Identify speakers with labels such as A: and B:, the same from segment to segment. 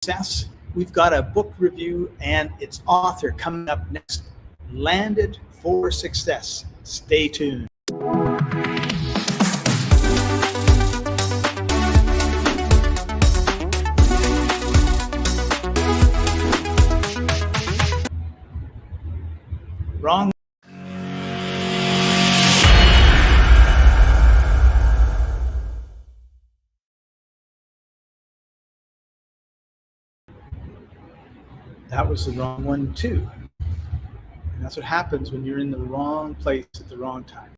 A: Success. We've got a book review and its author coming up next. Landed for Success. Stay tuned. Wrong. That was the wrong one too. And that's what happens when you're in the wrong place at the wrong time.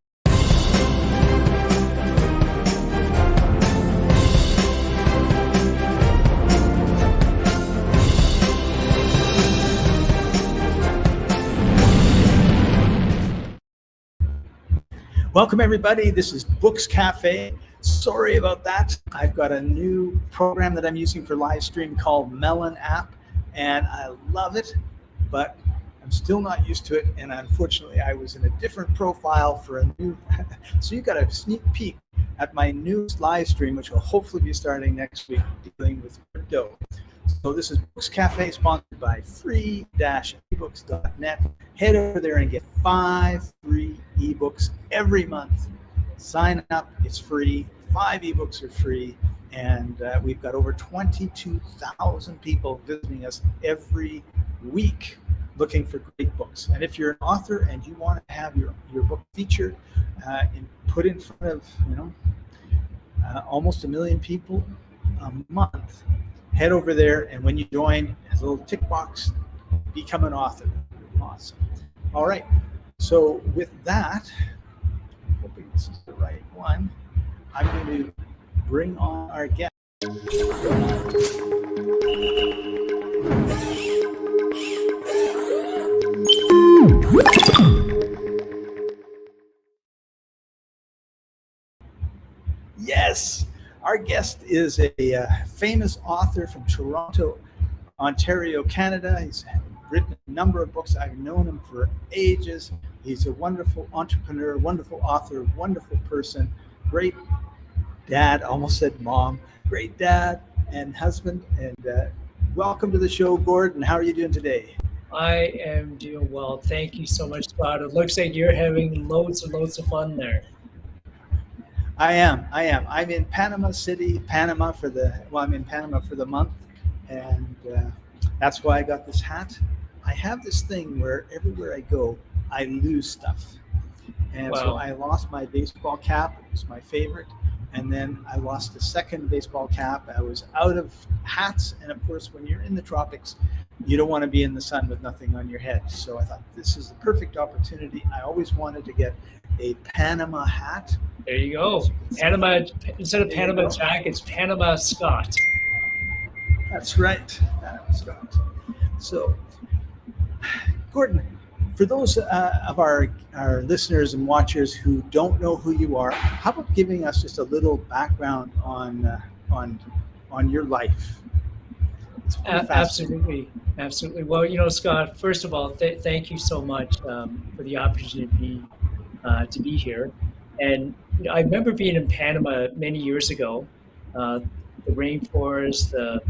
A: Welcome everybody, this is Books Cafe. Sorry about that. I've got a new program that I'm using for live stream called Melon app, and I love it, but I'm still not used to it, and unfortunately I was in a different profile for a new, so you got a sneak peek at my newest live stream, which will hopefully be starting next week, dealing with crypto. So this is Books Cafe, sponsored by free-ebooks.net. Head over there and get 5 free ebooks every month. Sign up, it's free. 5 ebooks are free, and we've got over 22,000 people visiting us every week looking for great books. And if you're an author and you want to have your book featured and put in front of almost 1 million people a month, head over there, and when you join, there's a little tick box, become an author. Awesome. All right, so with that, I'm hoping this is the right one, I'm going to bring on our guest. Yes, our guest is a famous author from Toronto, Ontario, Canada. He's written a number of books. I've known him for ages. He's a wonderful entrepreneur, wonderful author, wonderful person, great dad, almost said mom, great dad and husband. And welcome to the show, Gordon. How are you doing today?
B: I am doing well. Thank you so much, Scott. It looks like you're having loads and loads of fun there.
A: I am. I'm in Panama City, Panama I'm in Panama for the month, and that's why I got this hat. I have this thing where everywhere I go, I lose stuff. And wow. So I lost my baseball cap. It was my favorite. And then I lost a second baseball cap. I was out of hats. And of course, when you're in the tropics, you don't want to be in the sun with nothing on your head. So I thought this is the perfect opportunity. I always wanted to get a Panama hat.
B: There you go. Panama, instead of Panama Jack, it's Panama Scott.
A: That's right, Panama Scott. So, Gordon, for those of our listeners and watchers who don't know who you are, how about giving us just a little background on your life?
B: Absolutely. Well, Scott, first of all, thank you so much for the opportunity to be here. And I remember being in Panama many years ago, the rainforest, the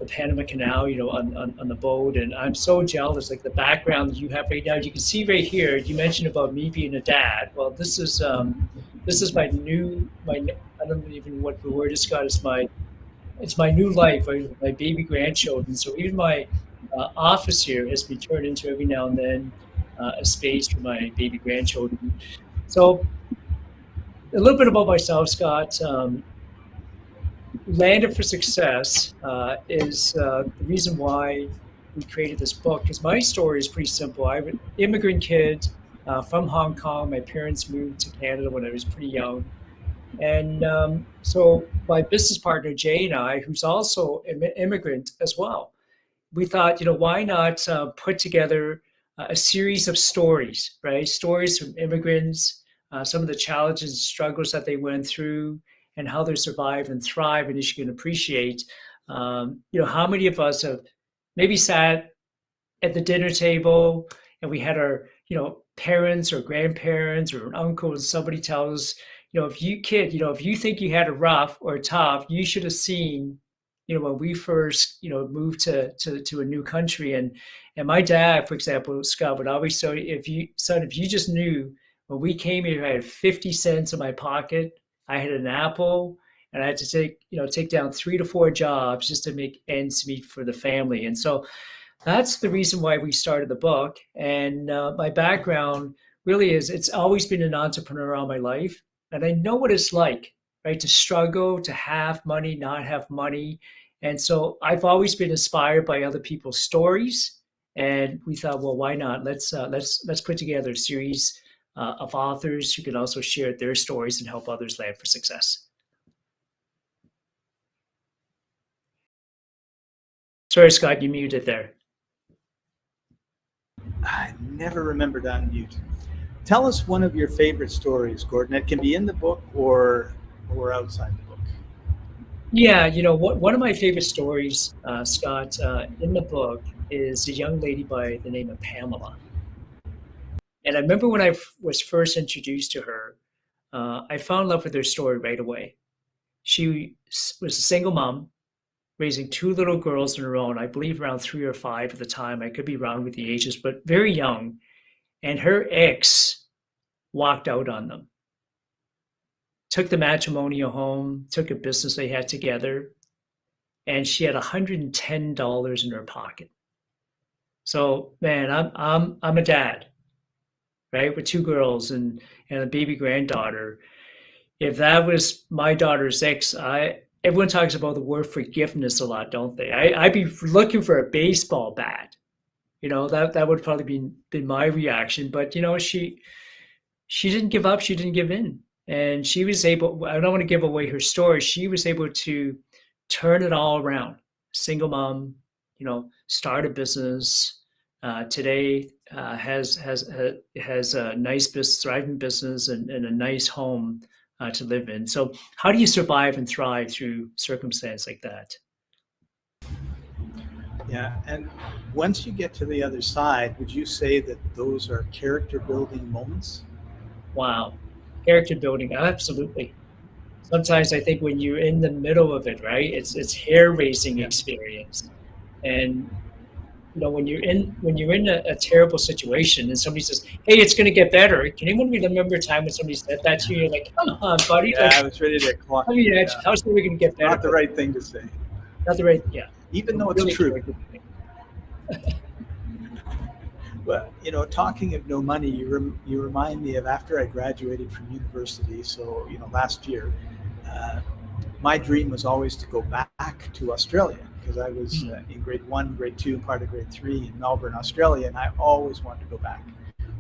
B: Panama Canal, on the boat, and I'm so jealous. Like the background that you have right now, you can see right here. You mentioned about me being a dad. Well, this is my I don't even know what the word is, Scott. It's my new life. My baby grandchildren. So even my office here has been turned into every now and then a space for my baby grandchildren. So a little bit about myself, Scott. Landed for Success is the reason why we created this book, because my story is pretty simple. I'm an immigrant kid from Hong Kong. My parents moved to Canada when I was pretty young. And so my business partner, Jay, and I, who's also an immigrant as well, we thought, why not put together a series of stories, right? Stories from immigrants, some of the challenges and struggles that they went through, and how they survive and thrive. And as you can appreciate, how many of us have maybe sat at the dinner table and we had our, parents or grandparents or an uncle, and somebody tells us, if you think you had a rough or tough, you should have seen, when we first, moved to a new country, and my dad, for example, Scott, would always say, if you just knew when we came here, I had 50 cents in my pocket, I had an apple, and I had to take down 3 to 4 jobs just to make ends meet for the family. And so that's the reason why we started the book. And my background really is, it's always been an entrepreneur all my life. And I know what it's like, right? To struggle, to have money, not have money. And so I've always been inspired by other people's stories. And we thought, well, why not? Let's put together a series of authors who can also share their stories and help others land for success. Sorry, Scott, you muted there.
A: I never remember to unmute. Tell us one of your favorite stories, Gordon. It can be in the book or outside the book.
B: Yeah, one of my favorite stories, Scott, in the book is a young lady by the name of Pamela. And I remember when I was first introduced to her, I fell in love with her story right away. She was a single mom, raising 2 little girls on her own, I believe around 3 or 5 at the time. I could be wrong with the ages, but very young. And her ex walked out on them, took the matrimonial home, took a business they had together, and she had $110 in her pocket. So, man, I'm a dad, right, with 2 girls and a baby granddaughter. If that was my daughter's ex, everyone talks about the word forgiveness a lot, don't they? I'd be looking for a baseball bat. That would probably been my reaction. But she didn't give up. She didn't give in, and she was able. I don't want to give away her story. She was able to turn it all around. Single mom, start a business. Today has a nice business, thriving business, and a nice home to live in. So how do you survive and thrive through circumstance like that?
A: Yeah, and once you get to the other side, would you say that those are character building moments?
B: Wow. Character building, absolutely. Sometimes I think when you're in the middle of it, right, it's hair raising
A: Yeah.
B: experience. And when you're in a terrible situation and somebody says, "Hey, it's going to get better," can anyone remember a time when somebody said that to you? You're like, "Come on, buddy!
A: Yeah,
B: Like,
A: I was ready to clock.
B: I mean,
A: Yeah.
B: how's it going to get better?"
A: Not the right thing to say,
B: Not the right, yeah.
A: even though
B: Really
A: it's true.
B: character building.
A: But talking of no money, you remind me of after I graduated from university. So last year, my dream was always to go back to Australia because I was in grade 1, grade 2, part of grade 3 in Melbourne, Australia, and I always wanted to go back.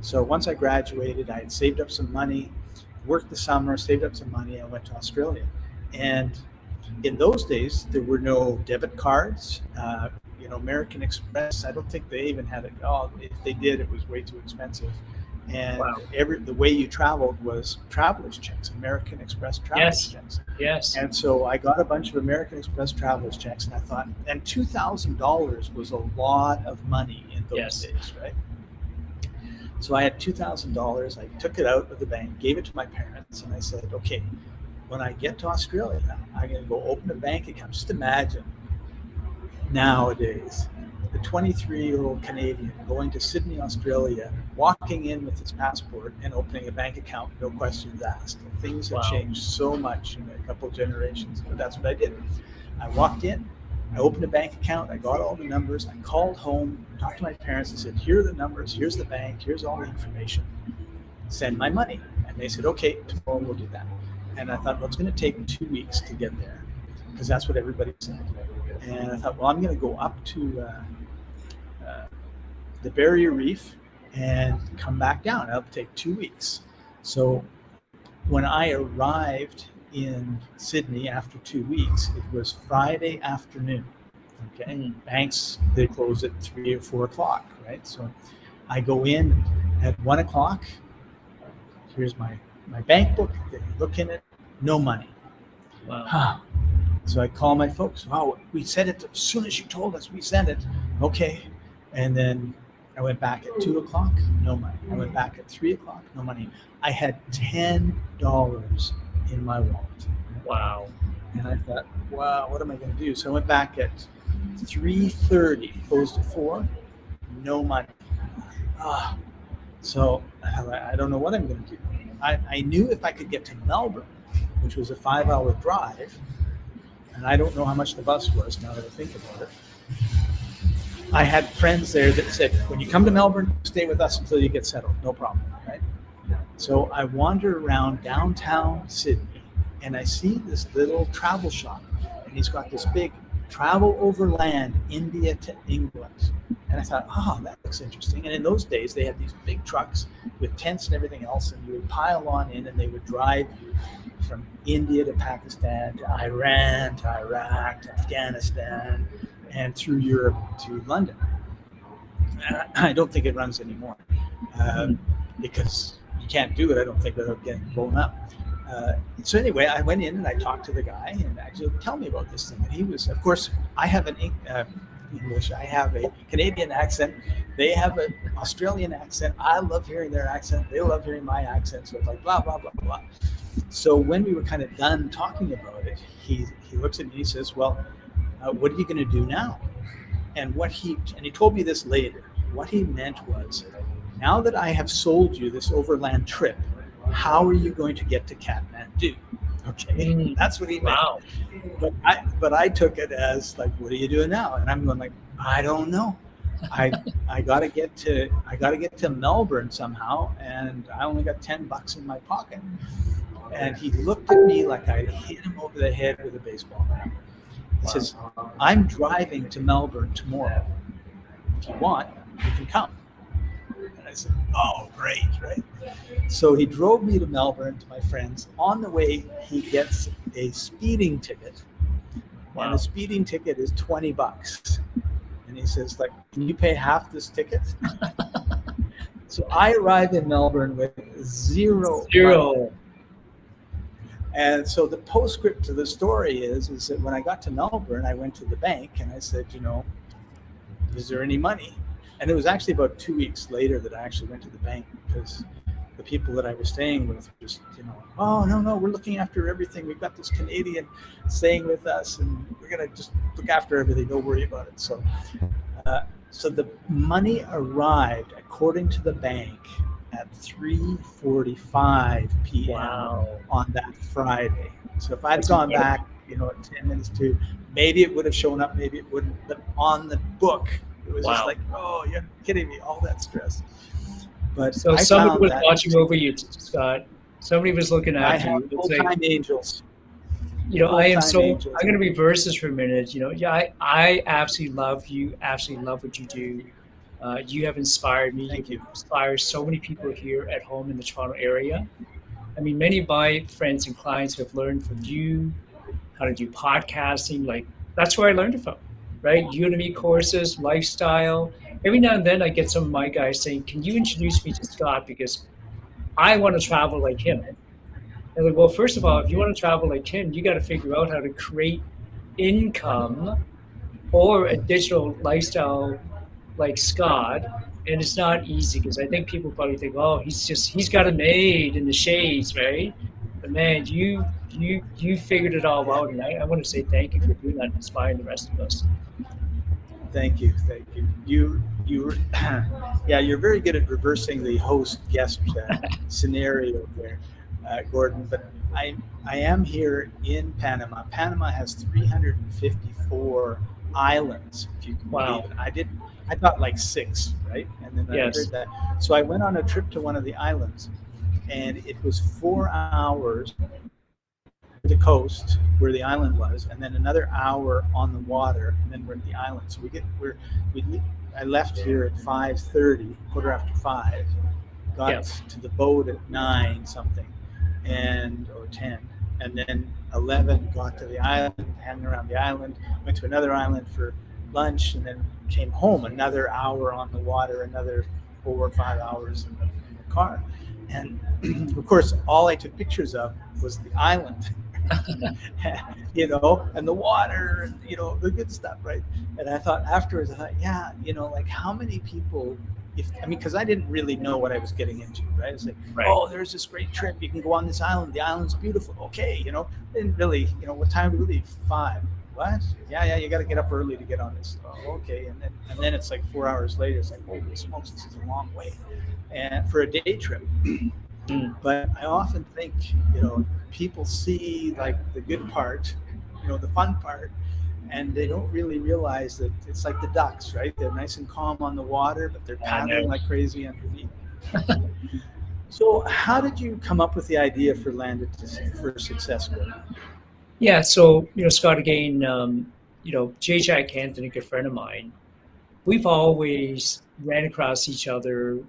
A: So once I graduated, I had saved up some money, worked the summer, saved up some money, and went to Australia. And in those days, there were no debit cards. American Express, I don't think they even had it. Oh, if they did, it was way too expensive. And
B: Wow.
A: the way you traveled was traveler's checks, American Express traveler's checks.
B: Yes.
A: And so I got a bunch of American Express traveler's checks, and I thought, and $2,000 was a lot of money in those days, right? So I had $2,000. I took it out of the bank, gave it to my parents, and I said, okay, when I get to Australia, I'm going to go open a bank account. Just imagine nowadays, the 23-year-old Canadian going to Sydney, Australia, walking in with his passport and opening a bank account, no questions asked. Things have changed so much in a couple of generations, but that's what I did. I walked in, I opened a bank account, I got all the numbers, I called home, talked to my parents and said, here are the numbers, here's the bank, here's all the information, send my money. And they said, okay, tomorrow we'll do that. And I thought, well, it's going to take 2 weeks to get there because that's what everybody said. And I thought, well, I'm going to go up to the Barrier Reef and come back down. It'll take 2 weeks. So when I arrived in Sydney after 2 weeks, it was Friday afternoon. Okay, banks, they close at 3 or 4 o'clock, right? So I go in at 1 o'clock. Here's my bank book. They look in it, no money.
B: Wow.
A: So I call my folks. Wow, we sent it as soon as you told us. We sent it. Okay. And then I went back at 2 o'clock, no money. I went back at 3 o'clock, no money. I had $10 in my wallet.
B: Wow.
A: And I thought, wow, what am I going to do? So I went back at 3:30, closed at 4, no money. Ah, so I don't know what I'm going to do. I knew if I could get to Melbourne, which was a 5-hour drive, and I don't know how much the bus was now that I think about it. I had friends there that said, when you come to Melbourne, stay with us until you get settled. No problem, right? So I wander around downtown Sydney and I see this little travel shop, and he's got this big travel overland, India to England. And I thought, oh, that looks interesting. And in those days, they had these big trucks with tents and everything else, and you would pile on in, and they would drive you from India to Pakistan to Iran to Iraq to Afghanistan and through Europe to London. I don't think it runs anymore because you can't do it, I don't think, without getting blown up. So anyway, I went in and I talked to the guy and actually tell me about this thing. And he was, of course, I have an English, I have a Canadian accent. They have an Australian accent. I love hearing their accent. They love hearing my accent. So it's like blah, blah, blah, blah. So when we were kind of done talking about it, he looks at me and he says, well, what are you going to do now? And he told me this later. What he meant was, now that I have sold you this overland trip, how are you going to get to Kathmandu? Okay, that's what he meant.
B: Wow.
A: But I took it as like, what are you doing now? And I'm going like, I don't know. I gotta get to Melbourne somehow, and I only got $10 in my pocket. And he looked at me like I hit him over the head with a baseball bat. He says, I'm driving to Melbourne tomorrow. If you want, you can come. And I said, oh, great, right? So he drove me to Melbourne to my friends. On the way, he gets a speeding ticket. Wow. And a speeding ticket is $20. And he says, like, can you pay half this ticket? So I arrived in Melbourne with zero money. And so the postscript to the story is that when I got to Melbourne, I went to the bank and I said, is there any money? And it was actually about 2 weeks later that I actually went to the bank, because the people that I was staying with just, oh, no, we're looking after everything. We've got this Canadian staying with us, and we're going to just look after everything. Don't worry about it. So the money arrived, according to the bank, at 3:45 p.m. on that Friday. So if I'd gone back, at 10 minutes to, maybe it would have shown up, maybe it wouldn't. But on the book, it was just like, oh, you're kidding me, all that stress. But
B: so somebody was watching over you, Scott. Somebody was looking after you.
A: Full-time angels.
B: I am so. I'm going to reverse this for a minute. I absolutely love you. Absolutely love what you do. You have inspired me.
A: Thank you.
B: Inspired so many people here at home in the Toronto area. I mean, many of my friends and clients have learned from you how to do podcasting. Like, that's where I learned it from, right? Udemy courses, lifestyle. Every now and then I get some of my guys saying, can you introduce me to Scott? Because I want to travel like him. And like, well, first of all, if you want to travel like him, you got to figure out how to create income or a digital lifestyle like Scott. And it's not easy, because I think people probably think, oh, he's got it made in the shades, right? But man, you figured it all out, and I want to say thank you for doing that, inspiring the rest of us.
A: Thank you. You're very good at reversing the host-guest scenario there, Gordon. But I am here in Panama. Panama has 354 islands, if you can believe it. I thought like 6, right? And then I heard that. So I went on a trip to one of the islands, and it was 4 hours to the coast where the island was, and then another hour on the water, and then we're at the island. So I left here at 5:30, 5:15, got to the boat at 9 something, or 10, and then 11 got to the island, hanging around the island, went to another island for lunch, and then came home, another hour on the water, another 4 or 5 hours in the car. And of course, all I took pictures of was the island, and the water, and, the good stuff, right? And I thought afterwards, like how many people because I didn't really know what I was getting into, right? It's like,
B: Right.
A: oh, there's this great trip. You can go on this island. The island's beautiful. Okay, didn't really, what time do we leave? 5. What? Yeah, you got to get up early to get on this. Oh, okay, and then it's like 4 hours later. It's like, holy smokes, this is a long way, and for a day trip.
B: Mm.
A: But I often think, people see like the good part, the fun part, and they don't really realize that it's like the ducks, right? They're nice and calm on the water, but they're
B: I
A: paddling
B: know.
A: like crazy underneath. So, how did you come up with the idea for for Success Group?
B: Yeah. So, Scott, again, J. Jack Anthony, a good friend of mine, we've always ran across each other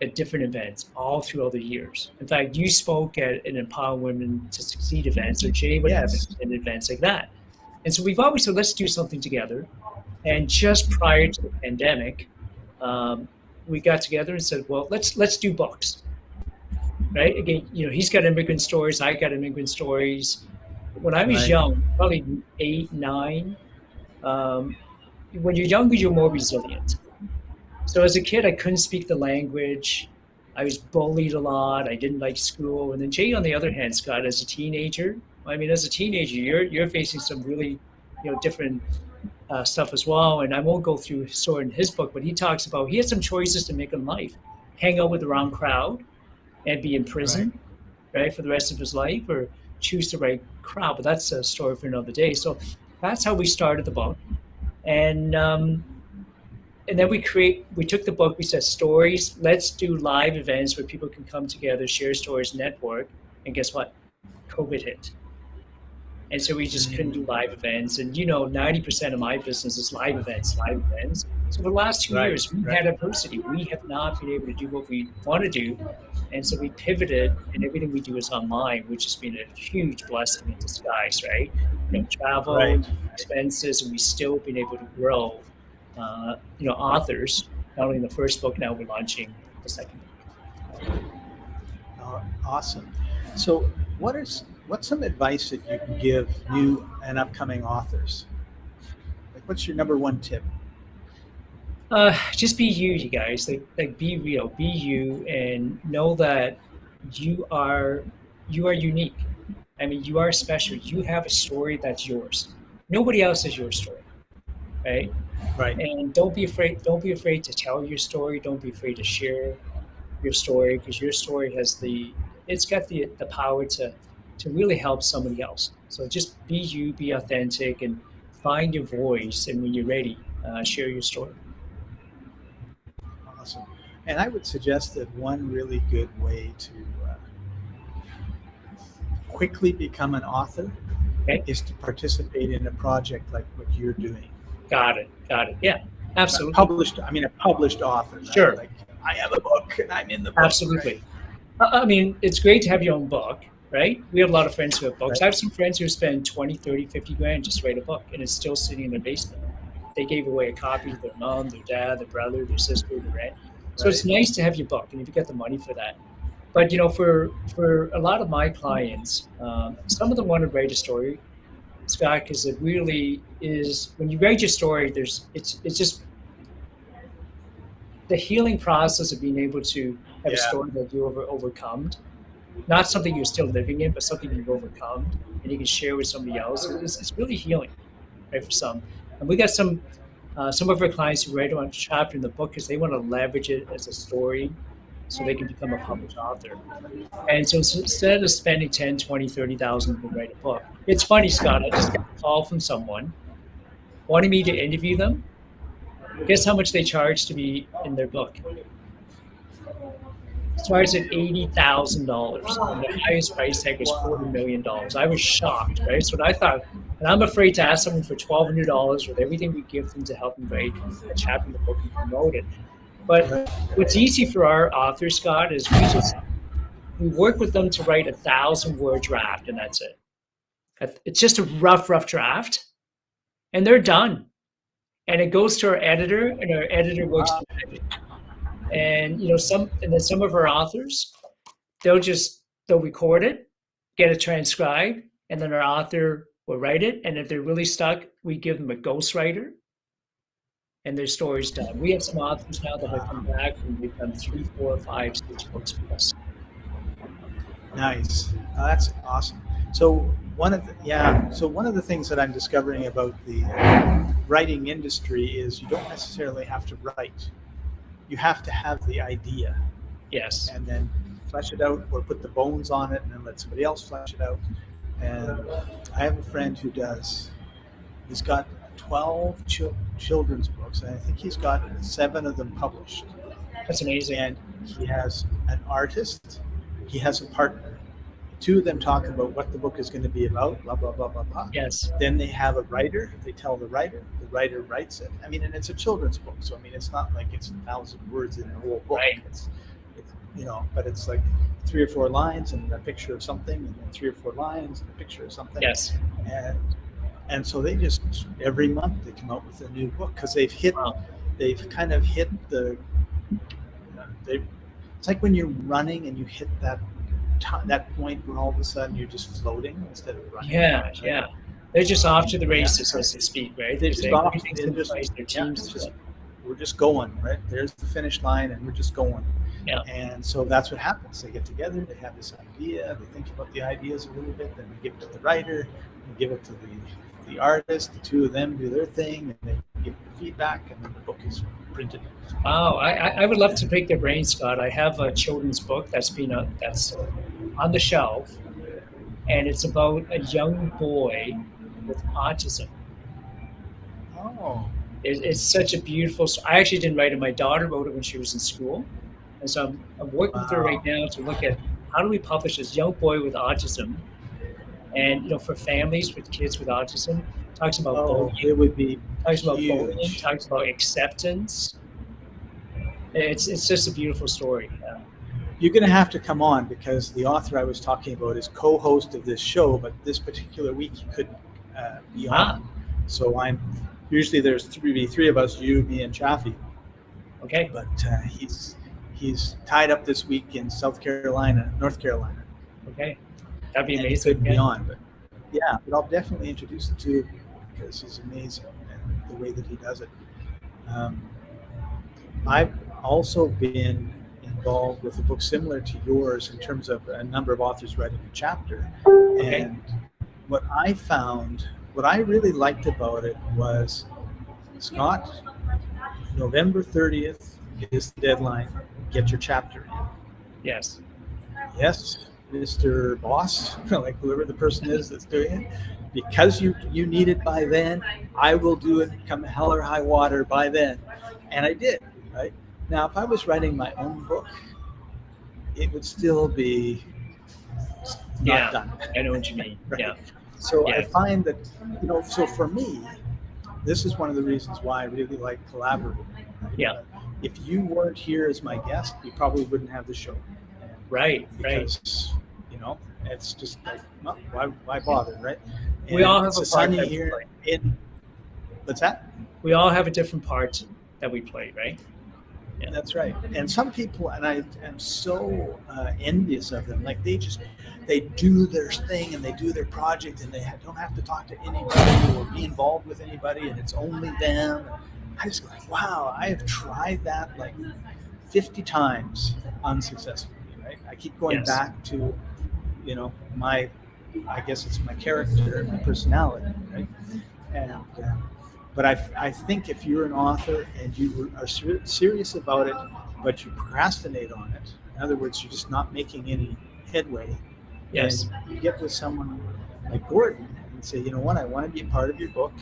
B: at different events all throughout the years. In fact, you spoke at an Empower Women to Succeed event, so Jay would have
A: Yes.
B: an events like that. And so we've always said, let's do something together. And just prior to the pandemic, we got together and said, well, let's do books, right? Again, he's got immigrant stories, I got immigrant stories. When I was
A: Right.
B: young, probably 8, 9, um, when you're younger, you're more resilient. So as a kid, I couldn't speak the language. I was bullied a lot. I didn't like school. And then Jay, on the other hand, Scott, as a teenager, I mean, as a teenager, you're facing some really, different stuff as well. And I won't go through his story in his book, but he talks about he had some choices to make in life: hang out with the wrong crowd and be in
A: Right.
B: prison, right, for the rest of his life, or choose the right crowd. But that's a story for another day. So that's how we started the book. And then we took the book, we said stories, let's do live events where people can come together, share stories, network. And guess what? COVID hit. And so we just couldn't do live events. And 90% of my business is live events, live events. So for the last 2 years, we've had adversity. We have not been able to do what we want to do. And so we pivoted, and everything we do is online, which has been a huge blessing in disguise, right? Travel,
A: Right.
B: expenses, and we've still been able to grow, authors. Not only in the first book, now we're launching the second book.
A: Awesome. So, what's some advice that you can give new and upcoming authors? Like, what's your number one tip?
B: Just be you guys. Like be real, be you, and know that you are unique. I mean, you are special. You have a story that's yours. Nobody else has your story, right?
A: Right.
B: And don't be afraid. Don't be afraid to tell your story. Don't be afraid to share your story, because your story it's got the power to really help somebody else. So just be you, be authentic, and find your voice. And when you're ready, share your story.
A: Awesome. And I would suggest that one really good way to quickly become an author
B: Okay.
A: is to participate in a project like what you're doing.
B: Got it. Yeah, absolutely.
A: A published author. Right?
B: Sure.
A: Like, I have a book and I'm in the book.
B: Absolutely. I mean, it's great to have your own book, right? We have a lot of friends who have books.
A: Right.
B: I have some friends who spend 20, 30, 50 grand just to write a book, and it's still sitting in their basement. They gave away a copy to their mom, their dad, their brother, their sister, their aunt. So it's nice to have your book, and if you get the money for that. But for a lot of my clients, some of them want to write a story, Scott, because it really is, when you write your story, it's just the healing process of being able to have a story that you overcome, not something you're still living in, but something you've overcome, and you can share with somebody else. It's really healing, right, for some. And we got some of our clients who write on a chapter in the book because they want to leverage it as a story so they can become a published author. And so instead of spending 10, 20, 30,000 to write a book, it's funny, Scott, I just got a call from someone wanting me to interview them. Guess how much they charge to be in their book? It starts at $80,000, and the highest price tag was $250,000. I was shocked, right? So I thought, and I'm afraid to ask someone for $1,200 with everything we give them to help them write a chapter in the book and promote it. But what's easy for our authors, Scott, is we work with them to write 1,000-word draft, and that's it. It's just a rough draft, and they're done. And it goes to our editor, and our editor works the magic. And then some of our authors, they'll record it, get it transcribed, and then our author will write it. And if they're really stuck, we give them a ghostwriter. and their stories done. We have some authors now that have come back and they've done 3, 4, 5, 6 books with us.
A: Nice. That's awesome. So one of the things that I'm discovering about the writing industry is you don't necessarily have to write. You have to have the idea
B: Yes.
A: and then flesh it out or put the bones on it and then let somebody else flesh it out. And I have a friend who does. He's got 12 children's books, and I think he's got 7 of them published.
B: That's amazing.
A: And he has an artist, he has a partner. 2 of them talk about what the book is going to be about, blah, blah, blah, blah, blah.
B: Yes.
A: Then they have a writer, they tell the writer writes it. I mean, and it's a children's book, so I mean, it's not like it's 1,000 words in the whole book.
B: Right.
A: It's but it's like 3 or 4 lines and a picture of something, and then 3 or 4 lines and a picture of something.
B: Yes.
A: And so they just every month they come out with a new book because they've kind of hit the. It's like when you're running and you hit that point where all of a sudden you're just floating instead of running.
B: Yeah, yeah. They're just off to the races, as they speak, right?
A: They're just off. We're just going, right? There's the finish line, and we're just going.
B: Yeah.
A: And so that's what happens. They get together, they have this idea, they think about the ideas a little bit, then they give it to the writer, they give it to the artist, the 2 of them do their thing, and they give the feedback, and then the book is printed.
B: Wow, I would love to pick their brain, Scott. I have a children's book that's on the shelf, and it's about a young boy with autism.
A: Oh.
B: It's such a beautiful story. I actually didn't write it. My daughter wrote it when she was in school. And so I'm working with her right now to look at how do we publish this young boy with autism. And, for families with kids with autism, talks about bullying.
A: It would be
B: talks about
A: huge.
B: bullying, talks about acceptance. It's just a beautiful story. Yeah.
A: You're going to have to come on because the author I was talking about is co-host of this show, but this particular week he couldn't be on. So usually there's three of us, you, me, and Chaffee.
B: Okay.
A: But he's tied up this week in North Carolina.
B: Okay. That'd be
A: and
B: amazing.
A: He couldn't be on, but I'll definitely introduce the 2 of you because he's amazing and the way that he does it. I've also been involved with a book similar to yours in terms of a number of authors writing a chapter.
B: Okay.
A: And what I really liked about it was, Scott, November 30th is the deadline. Get your chapter in.
B: Yes.
A: Yes, Mr. Boss, like whoever the person is that's doing it, because you need it by then, I will do it come hell or high water by then. And I did, right? Now, if I was writing my own book, it would still be not done.
B: I know what you mean.
A: Right?
B: Yeah.
A: So I find that, so for me, this is one of the reasons why I really like collaborating. Right?
B: Yeah.
A: If you weren't here as my guest, we probably wouldn't have the show.
B: Right.
A: Because, it's just like, no, why bother, right? And
B: we all have a part
A: sunny here what's that?
B: We all have a different part that we play, right?
A: Yeah. That's right. And some people, and I am so envious of them, like they do their thing and they do their project and they don't have to talk to anybody or be involved with anybody and it's only them. I just go like, wow, I have tried that like 50 times unsuccessfully, right? I keep going back to, I guess it's my character and my personality, right? And but I think if you're an author and you are serious about it, but you procrastinate on it, in other words, you're just not making any headway,
B: yes,
A: and you get with someone like Gordon and say, you know what, I want to be a part of your book,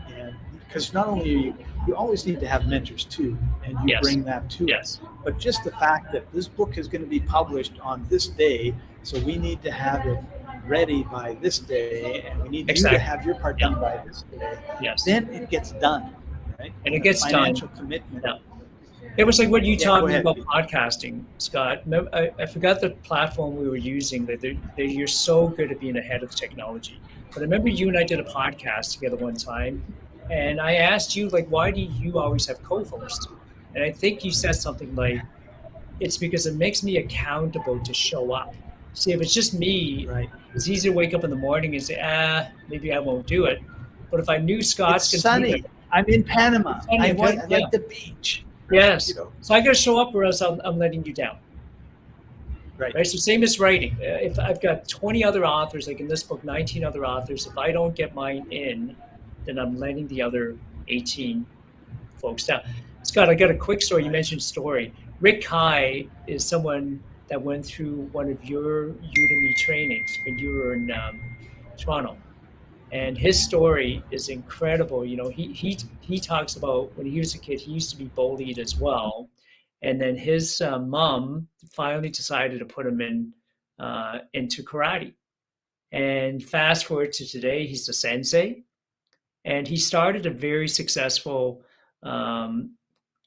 A: and because not only you always need to have mentors too, and you bring that to it, but just the fact that this book is going to be published on this day, so we need to have it ready by this day, and we need you to have your part done by this day.
B: Yes.
A: Then it gets done, right?
B: And it gets
A: financial
B: done.
A: Commitment.
B: Yeah. It was like what you talked about
A: ahead.
B: Podcasting, Scott. I forgot the platform we were using. That you're so good at being ahead of technology. But I remember you and I did a podcast together one time, and I asked you, like, why do you always have co-hosts? And I think you said something like, it's because it makes me accountable to show up. See, if it's just me, it's easy to wake up in the morning and say, maybe I won't do it. But if I knew Scott's
A: going to do it. I'm in Panama.
B: Sunny, okay?
A: I
B: Yeah.
A: like the beach, right? You
B: Yes.
A: know,
B: So I got to show up, or else I'm letting you down.
A: right.
B: Right. So same as writing. If I've got 20 other authors, like in this book, 19 other authors, if I don't get mine in, then I'm letting the other 18 folks down. Scott, I got a quick story. You
A: Right.
B: mentioned story. Rick Kai is someone that went through one of your Udemy trainings when you were in Toronto, and his story is incredible. You know, he talks about when he was a kid, he used to be bullied as well, and then his mom finally decided to put him into karate. And fast forward to today, he's a sensei, and he started a very successful um,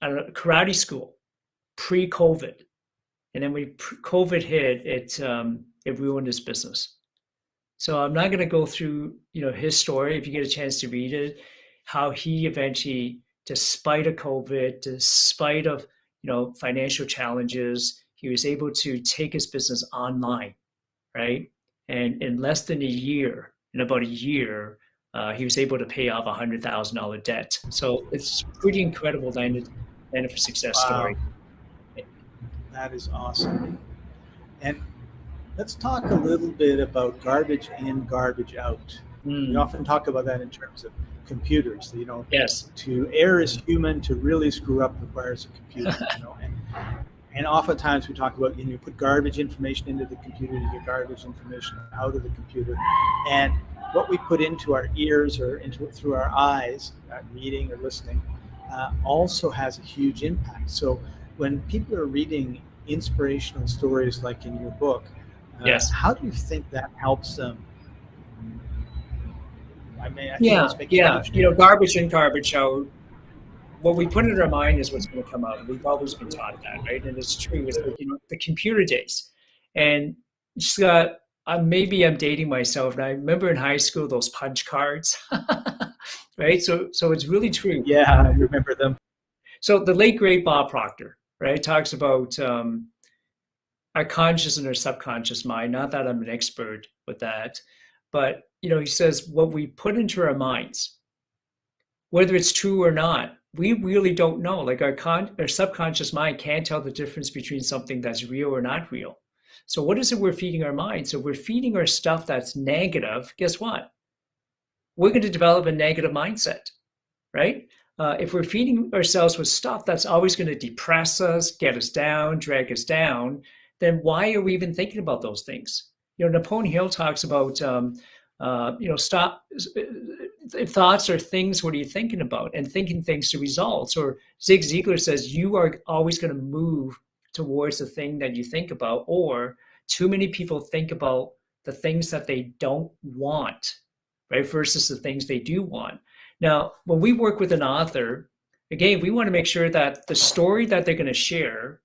B: I don't know, karate school pre-COVID. And then when COVID hit, it ruined his business. So I'm not going to go through, his story. If you get a chance to read it, how he eventually, despite of COVID, despite of financial challenges, he was able to take his business online, right? And in less than a year, in about a year, he was able to pay off $100,000 debt. So it's pretty incredible landed for success
A: Wow,
B: story.
A: that is awesome. And let's talk a little bit about garbage in, garbage out. We
B: Mm,
A: often talk about that in terms of computers. You know,
B: yes.
A: to err is human. To really screw up requires a computer. You know, and oftentimes we talk about, you put garbage information into the computer, you get garbage information out of the computer, and what we put into our ears or into through our eyes, reading or listening, also has a huge impact. So when people are reading inspirational stories like in your book,
B: Yes.
A: how do you think that helps them? I mean, I think it
B: Yeah.
A: must make a
B: Yeah.
A: huge difference.
B: Garbage in, garbage out. What we put in our mind is what's going to come out. We've always been taught that, right? And it's true. It's like, the computer days. And just maybe I'm dating myself. And I remember in high school, those punch cards, right? So it's really true.
A: Yeah, I remember them.
B: So the late great Bob Proctor, right, talks about our conscious and our subconscious mind. Not that I'm an expert with that, but he says what we put into our minds, whether it's true or not, we really don't know. Like our subconscious mind can't tell the difference between something that's real or not real. So what is it we're feeding our mind? So we're feeding our stuff that's negative. Guess what? We're going to develop a negative mindset, right? If we're feeding ourselves with stuff that's always going to depress us, get us down, drag us down, then why are we even thinking about those things? Napoleon Hill talks about, stop. Thoughts are things. What are you thinking about? And thinking things to results. Or Zig Ziglar says you are always going to move towards the thing that you think about. Or too many people think about the things that they don't want, right, versus the things they do want. Now, when we work with an author, again, we want to make sure that the story that they're going to share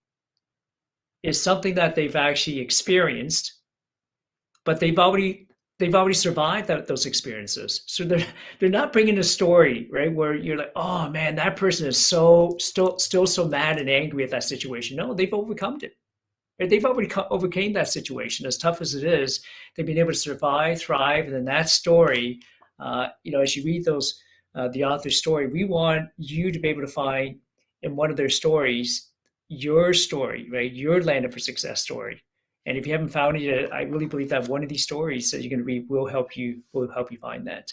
B: is something that they've actually experienced, but they've already survived those experiences. So they're not bringing a story, right, where you're like, oh man, that person is still so mad and angry at that situation. No, they've overcome it. Right? They've already overcame that situation. As tough as it is, they've been able to survive, thrive, and then that story, as you read the author's story, we want you to be able to find in one of their stories your story, right? Your land for success story. And if you haven't found it yet, I really believe that one of these stories that you're going to read will help you find that.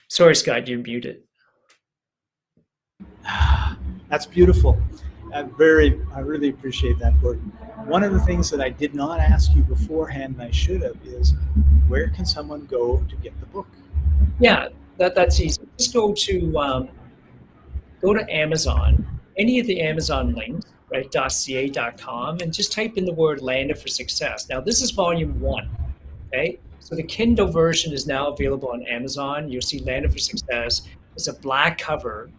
B: Sorry, Scott, you're muted.
A: That's beautiful. I really appreciate that, Gordon. One of the things that I did not ask you beforehand, and I should have, is where can someone go to get the book?
B: Yeah, that's easy. Just go to Amazon, any of the Amazon links, right, .ca.com, and just type in the word Landed for Success. Now, this is volume 1, okay? So the Kindle version is now available on Amazon. You'll see Landed for Success. It's a black cover,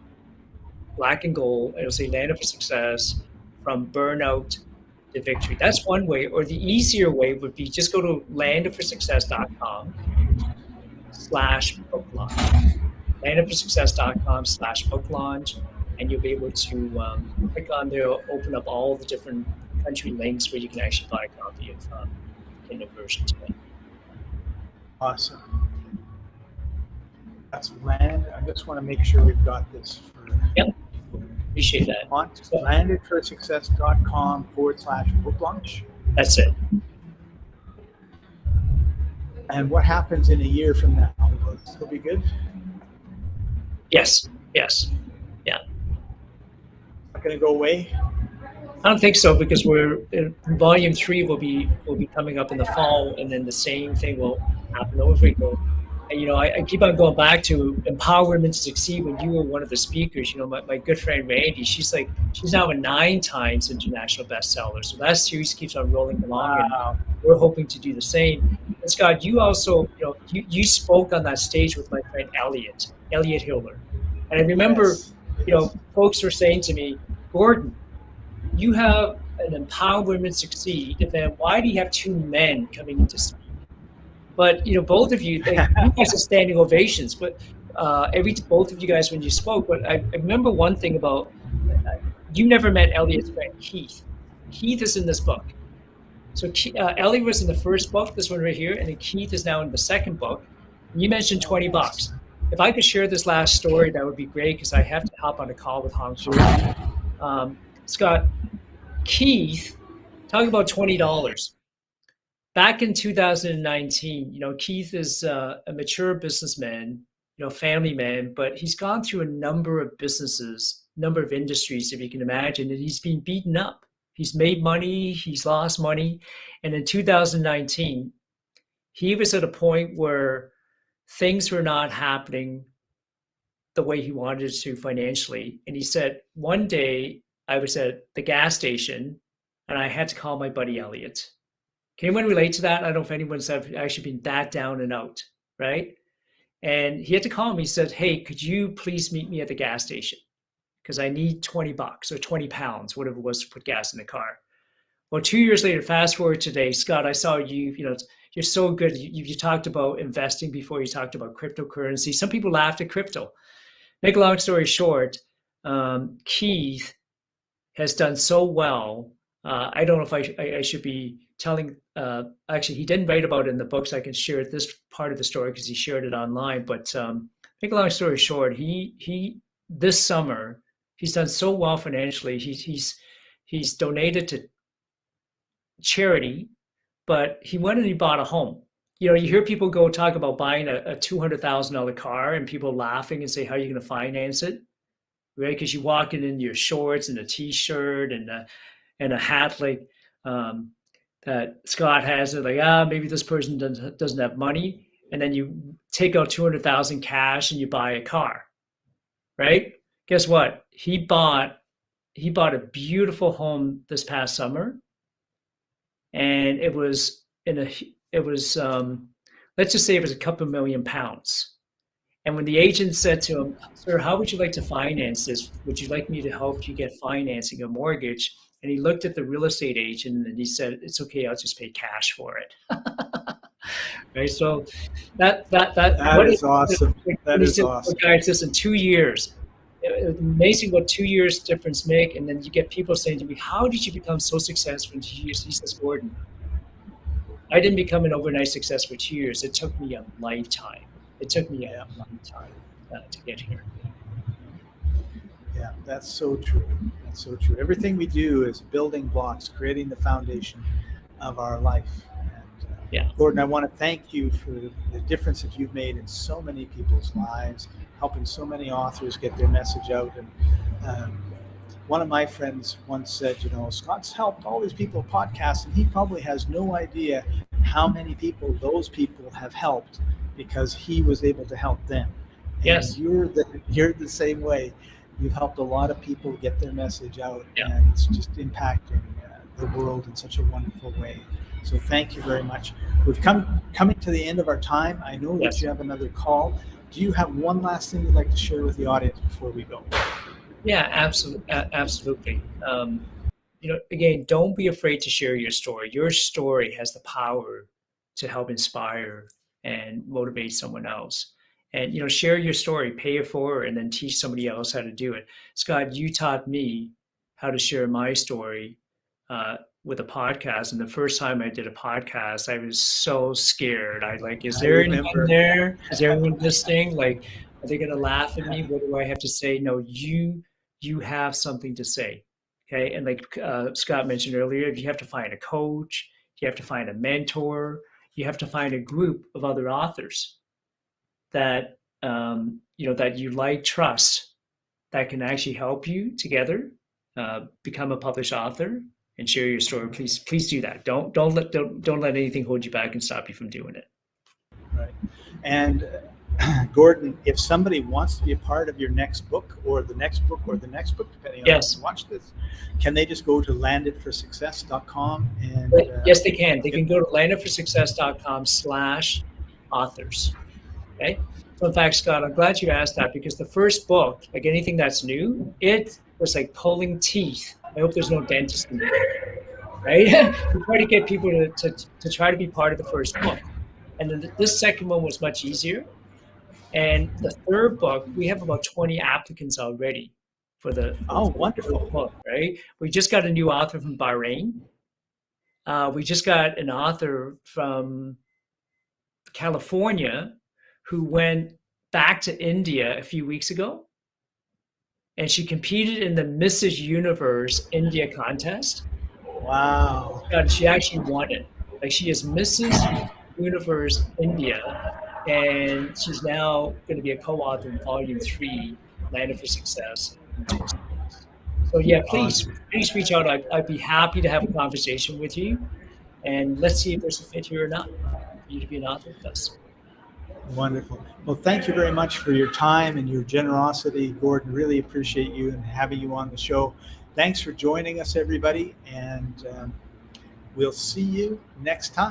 B: black and gold. It'll say Landed for Success, from burnout to victory. That's one way. Or the easier way would be just go to landedforsuccess.com/book launch. landedforsuccess.com/book launch, and you'll be able to click on there, open up all the different country links where you can actually buy a copy of the Kindle version today.
A: Awesome. That's land. I just want to make sure we've got this for
B: Yep, appreciate that.
A: on
B: So
A: landedforsuccess.com/book launch.
B: that's it.
A: And what happens in a year from now? Will it still be good?
B: Yes, yes.
A: Not going to go away?
B: I don't think so because we're volume 3 will be coming up in the fall, and then the same thing will happen over again. And I keep on going back to empower women to succeed. When you were one of the speakers, my good friend Randy, she's now a 9 times international bestseller. So that series keeps on rolling along, and
A: Wow.
B: we're hoping to do the same. And Scott, you also you spoke on that stage with my friend Elliot Hiller, and I remember
A: Yes.
B: folks were saying to me, Gordon, you have an Empower Women Succeed event. Why do you have 2 men coming in to speak? But both of you, you guys are standing ovations. But both of you guys when you spoke. But I remember one thing about you never met Elliot's friend Keith. Keith is in this book. So Elliot was in the first book, this one right here, and then Keith is now in the second book. And you mentioned $20. If I could share this last story, that would be great because I have to hop on a call with Hong Kong. Scott, Keith, talking about $20. Back in 2019, Keith is a mature businessman, family man, but he's gone through a number of businesses, number of industries, if you can imagine, and he's been beaten up. He's made money, he's lost money. And in 2019, he was at a point where things were not happening the way he wanted to financially. And he said, one day I was at the gas station and I had to call my buddy Elliot. Can anyone relate to that? I don't know if anyone's actually been that down and out, right? And he had to call me. He said, hey, could you please meet me at the gas station? Because I need $20 or 20 pounds, whatever it was to put gas in the car. Well, 2 years later, fast forward today, Scott, I saw you're so good. You talked about investing before, you talked about cryptocurrency. Some people laughed at crypto. Make a long story short, Keith has done so well. I don't know if I should be telling, actually, he didn't write about it in the books. I can share this part of the story because he shared it online. But make a long story short, he this summer, he's done so well financially. He's donated to charity, but he went and he bought a home. You hear people go talk about buying a $200,000 car and people laughing and say, how are you going to finance it? Right? Because you walk in your shorts and a t-shirt and a hat like that Scott has. It like, maybe this person doesn't have money. And then you take out 200,000 cash and you buy a car, right? Guess what? He bought a beautiful home this past summer, and it was let's just say it was a couple million pounds. And when the agent said to him, sir, how would you like to finance this? Would you like me to help you get financing a mortgage? And he looked at the real estate agent and he said, it's okay, I'll just pay cash for it. Right. So that
A: is awesome. That is awesome.
B: Guys, listen, 2 years. Amazing what 2 years difference make. And then you get people saying to me, how did you become so successful in 2 years? He says, Gordon, I didn't become an overnight success for 2 years. It took me a lifetime. It took me a lifetime to get here.
A: Yeah, that's so true. That's so true. Everything we do is building blocks, creating the foundation of our life. And Gordon, I want to thank you for the difference that you've made in so many people's lives, helping so many authors get their message out. And one of my friends once said, Scott's helped all these people podcast, and he probably has no idea how many people those people have helped because he was able to help them.
B: Yes.
A: And you're the same way. You've helped a lot of people get their message out,
B: Yeah.
A: and it's just impacting the world in such a wonderful way. So thank you very much. We've coming to the end of our time. I know that you have another call. Do you have one last thing you'd like to share with the audience before we go?
B: Yeah, absolutely. Again, don't be afraid to share your story. Your story has the power to help inspire and motivate someone else. And share your story, pay it forward, and then teach somebody else how to do it. Scott, you taught me how to share my story with a podcast. And the first time I did a podcast, I was so scared. I like, is
A: I
B: there anyone
A: remember.
B: there? Is everyone listening? Like, are they going to laugh at me? What do I have to say? No, you have something to say. Okay. And like Scott mentioned earlier, you have to find a coach, you have to find a mentor, you have to find a group of other authors that that you like, trust, that can actually help you together become a published author and share your story. Please do that. Don't let anything hold you back and stop you from doing it.
A: Right. And Gordon, if somebody wants to be a part of your next book or the next book or the next book, depending on
B: Yes.
A: how you watch this, can they just go to landedforsuccess.com and
B: yes, they can. They can go to landedforsuccess.com/authors. Okay. So in fact, Scott, I'm glad you asked that, because the first book, like anything that's new, it was like pulling teeth. I hope there's no dentist in there, right? You try to get people to try to be part of the first book. And then this second one was much easier. And the third book, we have about 20 applicants already for the
A: wonderful
B: book, right? We just got a new author from Bahrain. We just got an author from California who went back to India a few weeks ago, and she competed in the Mrs. Universe India contest.
A: Wow.
B: And she actually won it. Like, she is Mrs. Universe India, and she's now going to be a co-author in Volume 3, Landed for Success. So yeah, please reach out. I'd be happy to have a conversation with you, and let's see if there's a fit here or not for you to be an author with us.
A: Wonderful. Well, thank you very much for your time and your generosity, Gordon. Really appreciate you and having you on the show. Thanks for joining us, everybody, and we'll see you next time.